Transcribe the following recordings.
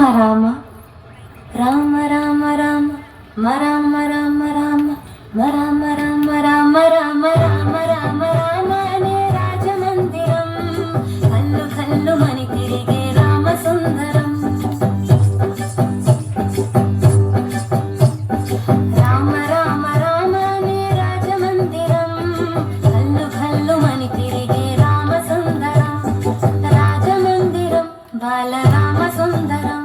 రామ రామ రామ రామ రామ రామ రామ రామ రామ రామ రామ రామ రామ రామ అనే రాజమందిరం కల్లు కల్లు మని తిరిగే రామ సుందరం. రామ రామ రామ అనే రాజమందిరం కల్లు కల్లు మని తిరిగే రామ సుందరం. రాజమందిరం బాలరామ సుందరం.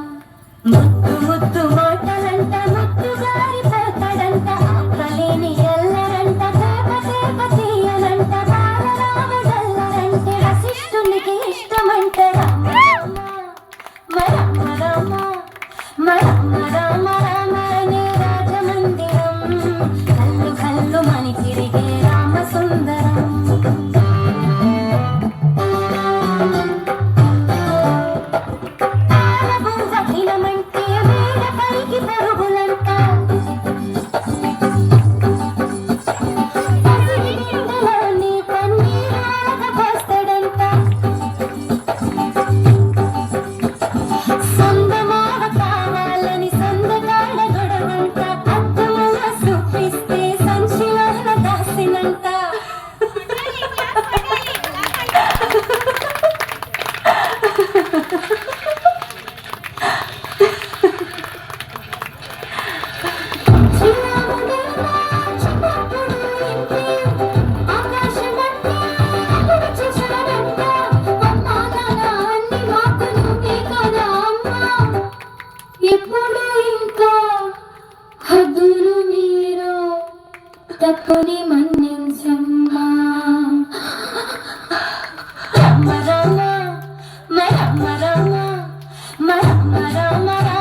ముద్దు ముద్దు మాటలంట ముద్దు గారి పోతాడంట ఆకలేని ఎల్లరంట తేప తేప తీయనంట బాలరాముడల్లరంటే వశిష్ఠునికి ఇష్టమంట. రామ రామ రామ రామ రామ రామ అనే రాజమందిరం కల్లు కల్లు మని తిరిగే రామ సుందరం. తప్పుని మన్నించమ్మా. రామ రామ రామ రామ రామ రామ